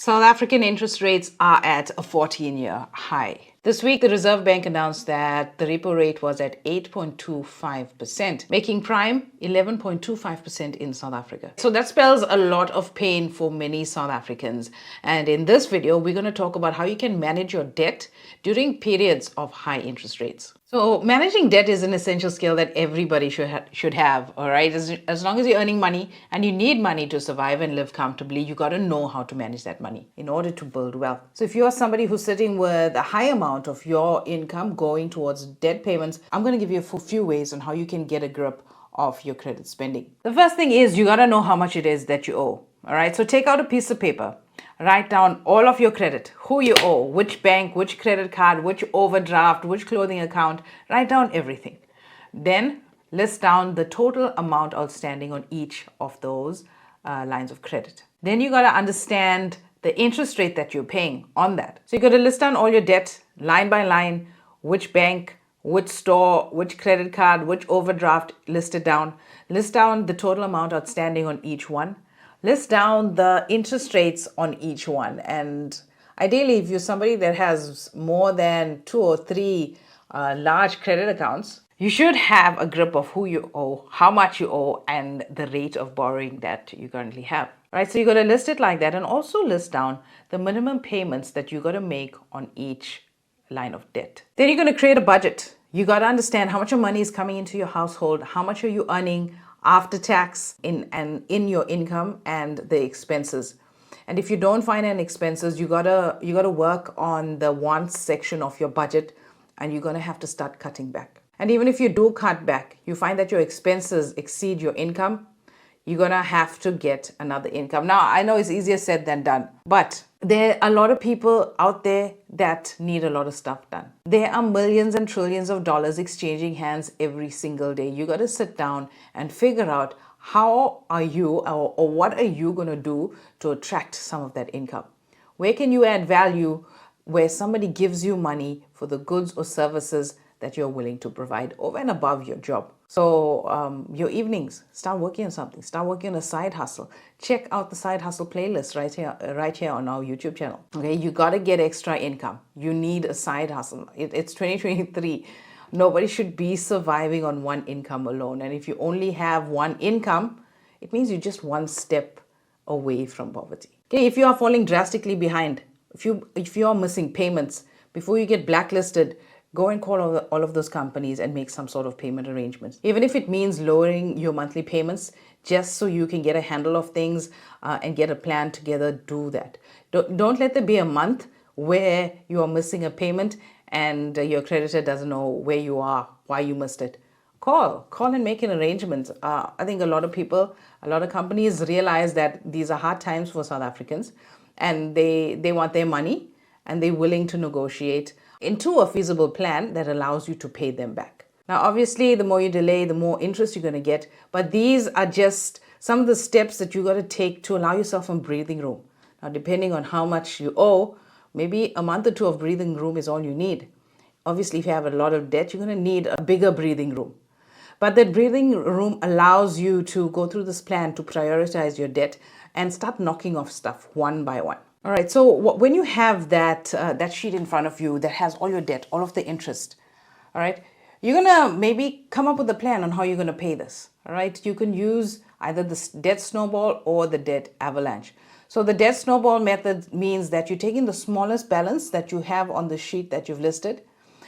South African interest rates are at a 14-year high. This week, the Reserve Bank announced that the repo rate was at 8.25%, making prime 11.25% in South Africa. So that spells a lot of pain for many South Africans. And in this video, we're going to talk about how you can manage your debt during periods of high interest rates. So managing debt is an essential skill that everybody should have, all right? As long as you're earning money and you need money to survive and live comfortably, you got to know how to manage that money in order to build wealth. So if you're somebody who's sitting with a high amount of your income going towards debt payments, I'm going to give you a few ways on how you can get a grip of your credit spending. The first thing is you got to know how much it is that you owe, all right? So take out a piece of paper. Write down all of your credit, who you owe, which bank, which credit card, which overdraft, which clothing account. Write down everything. Then list down the total amount outstanding on each of those lines of credit. Then you got to understand the interest rate that you're paying on that. So you got to list down all your debt line by line, which bank, which store, which credit card, which overdraft, list it down. List down the total amount outstanding on each one. List down the interest rates on each one. And ideally, if you're somebody that has more than 2 or 3 large credit accounts, you should have a grip of who you owe, how much you owe, and the rate of borrowing that you currently have. Right? So you got to list it like that, and also list down the minimum payments that you got to make on each line of debt. Then you're going to create a budget. You got to understand how much of money is coming into your household, how much are you earning after tax in your income and the expenses. And if you don't find any expenses, you gotta work on the wants section of your budget, and you're gonna have to start cutting back. And even if you do cut back, you find that your expenses exceed your income, you're gonna have to get another income. Now, I know it's easier said than done, but there are a lot of people out there that need a lot of stuff done. There are millions and trillions of dollars exchanging hands every single day. You got to sit down and figure out how are you or what are you going to do to attract some of that income. Where can you add value where somebody gives you money for the goods or services that you're willing to provide over and above your job. So your evenings, start working on something. Start working on a side hustle. Check out the side hustle playlist right here on our YouTube channel. Okay, you got to get extra income. You need a side hustle. It's 2023. Nobody should be surviving on one income alone. And if you only have one income, it means you're just one step away from poverty. Okay, if you are falling drastically behind, if you are missing payments, before you get blacklisted, go and call all of those companies and make some sort of payment arrangements. Even if it means lowering your monthly payments, just so you can get a handle of things and get a plan together, do that. Don't let there be a month where you are missing a payment and your creditor doesn't know where you are, why you missed it. Call and make an arrangement. I think a lot of companies realize that these are hard times for South Africans, and they want their money, and they're willing to negotiate into a feasible plan that allows you to pay them back. Now, obviously, the more you delay, the more interest you're going to get. But these are just some of the steps that you got to take to allow yourself some breathing room. Now, depending on how much you owe, maybe a month or 2 of breathing room is all you need. Obviously, if you have a lot of debt, you're going to need a bigger breathing room. But that breathing room allows you to go through this plan to prioritize your debt and start knocking off stuff one by one. All right, so when you have that sheet in front of you that has all your debt, all of the interest, all right, you're going to maybe come up with a plan on how you're going to pay this, all right? You can use either the debt snowball or the debt avalanche. So the debt snowball method means that you're taking the smallest balance that you have on the sheet that you've listed,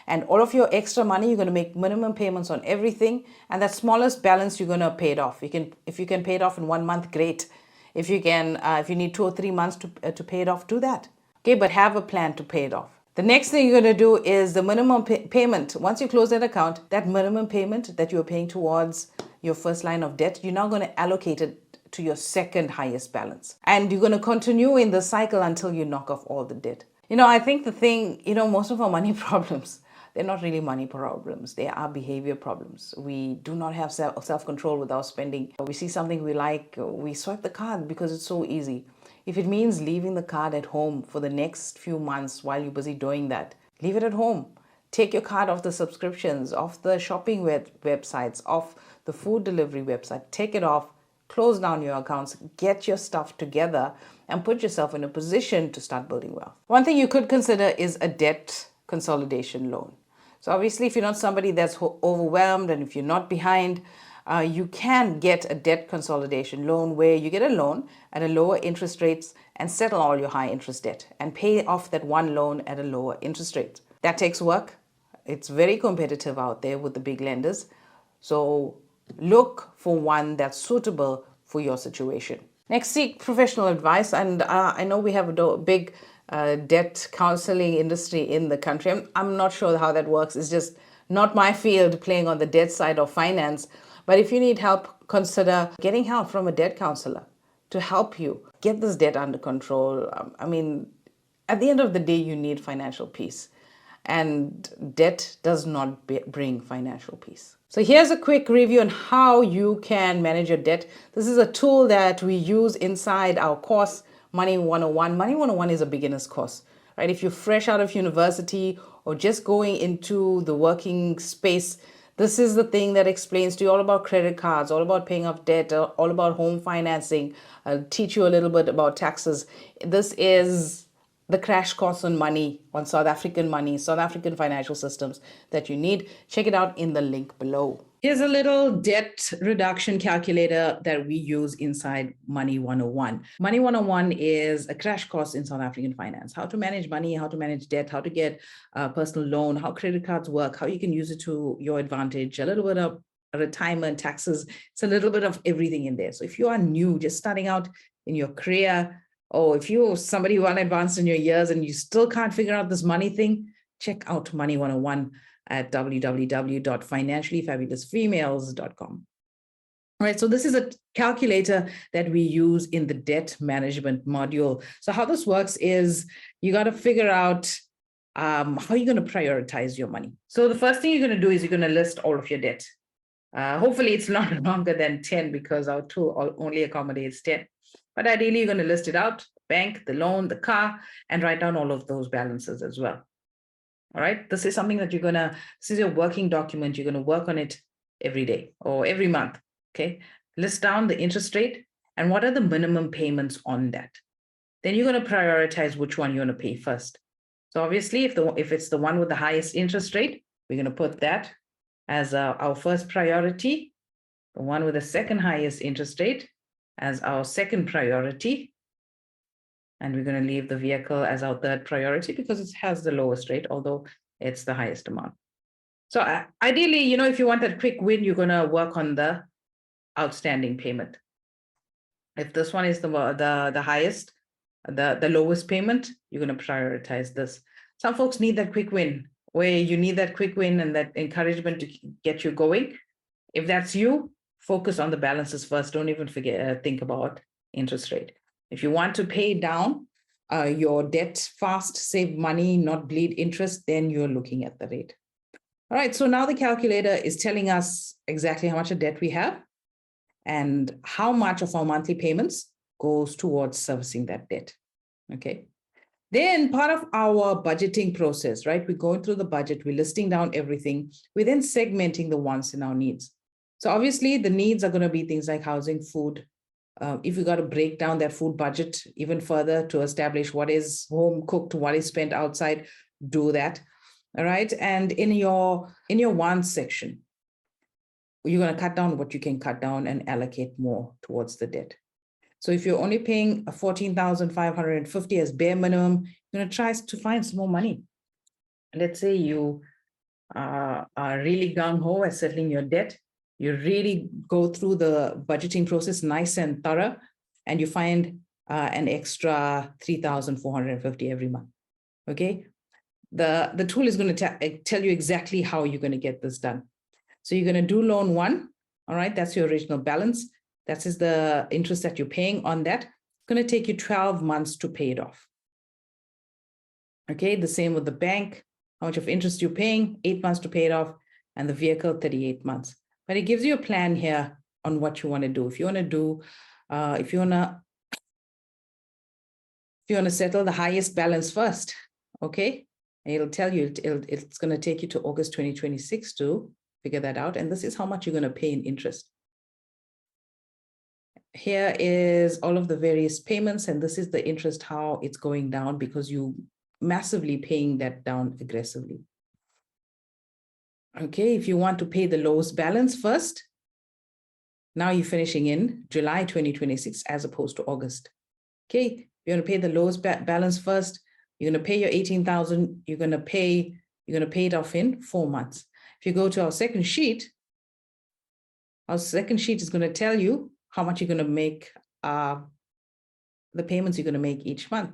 and all of your extra money, you're going to make minimum payments on everything, and that smallest balance, you're going to pay it off. If you can pay it off in 1 month, great. If you need 2 or 3 months to pay it off, do that. Okay, but have a plan to pay it off. The next thing you're going to do is the minimum payment. Once you close that account, that minimum payment that you're paying towards your first line of debt, you're now going to allocate it to your second highest balance. And you're going to continue in the cycle until you knock off all the debt. I think the thing, most of our money problems, they're not really money problems. They are behavior problems. We do not have self-control with our spending. We see something we like, we swipe the card because it's so easy. If it means leaving the card at home for the next few months while you're busy doing that, leave it at home. Take your card off the subscriptions, off the shopping websites, off the food delivery website. Take it off, close down your accounts, get your stuff together, and put yourself in a position to start building wealth. One thing you could consider is a debt consolidation loan. So obviously, if you're not somebody that's overwhelmed and if you're not behind, you can get a debt consolidation loan where you get a loan at a lower interest rates and settle all your high interest debt and pay off that one loan at a lower interest rate. That takes work. It's very competitive out there with the big lenders. So look for one that's suitable for your situation. Next, seek professional advice. And I know we have a big debt counseling industry in the country. I'm not sure how that works. It's just not my field, playing on the debt side of finance. But if you need help, consider getting help from a debt counselor to help you get this debt under control. At the end of the day, you need financial peace. And debt does not bring financial peace. So here's a quick review on how you can manage your debt. This is a tool that we use inside our course, Money 101. Money 101 is a beginner's course, right? If you're fresh out of university or just going into the working space, this is the thing that explains to you all about credit cards, all about paying off debt, all about home financing. I'll teach you a little bit about taxes. This is the crash course on money, on South African money, South African financial systems that you need. Check it out in the link below. Here's a little debt reduction calculator that we use inside Money 101. Money 101 is a crash course in South African finance. How to manage money, how to manage debt, how to get a personal loan, how credit cards work, how you can use it to your advantage, a little bit of retirement, taxes. It's a little bit of everything in there. So if you are new, just starting out in your career, or if you're somebody well advanced in your years and you still can't figure out this money thing, check out Money 101 at www.financiallyfabulousfemales.com. All right, so this is a calculator that we use in the debt management module. So how this works is you got to figure out how you're going to prioritize your money. So the first thing you're going to do is you're going to list all of your debt. Hopefully it's not longer than 10 because our tool only accommodates 10. But ideally, you're going to list it out, bank, the loan, the car, and write down all of those balances as well. All right, this is something that this is your working document. You're going to work on it every day or every month, okay? List down the interest rate and what are the minimum payments on that. Then you're going to prioritize which one you're going to pay first. So obviously, if it's the one with the highest interest rate, we're going to put that as our first priority. The one with the second highest interest rate as our second priority. And we're going to leave the vehicle as our third priority because it has the lowest rate, although it's the highest amount. So ideally, if you want that quick win, you're going to work on the outstanding payment. If this one is the highest, the lowest payment, you're going to prioritize this. Some folks need that quick win, where you need that quick win and that encouragement to get you going. If that's you, focus on the balances first. Don't even think about interest rate. If you want to pay down your debt fast, save money, not bleed interest, then you're looking at the rate. All right, so now the calculator is telling us exactly how much of debt we have and how much of our monthly payments goes towards servicing that debt, okay? Then part of our budgeting process, right? We're going through the budget, we're listing down everything. We're then segmenting the wants and our needs. So obviously the needs are going to be things like housing, food. If you got to break down that food budget even further to establish what is home cooked, what is spent outside, do that. All right. And in your wants section, you're going to cut down what you can cut down and allocate more towards the debt. So if you're only paying $14,550 as bare minimum, you're going to try to find some more money. Let's say you are really gung-ho at settling your debt. You really go through the budgeting process nice and thorough, and you find an extra $3,450 every month, okay? The tool is going to tell you exactly how you're going to get this done. So you're going to do loan one, all right? That's your original balance. That is the interest that you're paying on that. It's going to take you 12 months to pay it off. Okay, the same with the bank, how much of interest you're paying, 8 months to pay it off, and the vehicle, 38 months. But it gives you a plan here on what you want to do. If you want to settle the highest balance first, okay, and it'll tell you it's going to take you to August 2026 to figure that out. And this is how much you're going to pay in interest. here is all of the various payments, and this is the interest, how it's going down, because you massively paying that down aggressively. Okay, if you want to pay the lowest balance first, now you're finishing in July 2026 as opposed to August. Okay, you're going to pay the lowest balance first. You're going to pay your 18,000. You're going to pay it off in 4 months. If you go to our second sheet is going to tell you how much you're going to make, the payments you're going to make each month.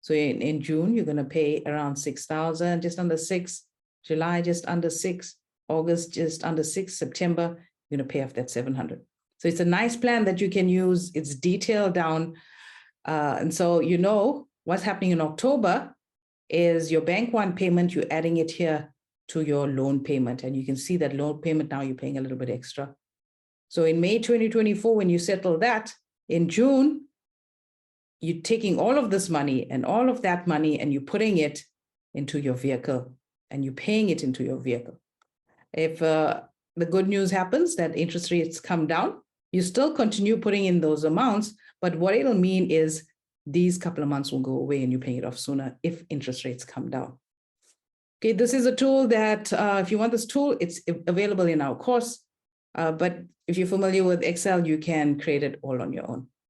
So in June, you're going to pay around 6,000, just under 6. July, just under 6. August, just under 6. September, you're going to pay off that 700. So it's a nice plan that you can use. It's detailed down. And so you know what's happening in October is your bank one payment, you're adding it here to your loan payment. And you can see that loan payment now you're paying a little bit extra. So in May 2024, when you settle that, in June, you're taking all of this money and all of that money and you're putting it into your vehicle and you're paying it into your vehicle. If the good news happens that interest rates come down, you still continue putting in those amounts, but what it'll mean is these couple of months will go away and you're paying it off sooner if interest rates come down. Okay, this is a tool that if you want this tool, it's available in our course. But if you're familiar with Excel, you can create it all on your own.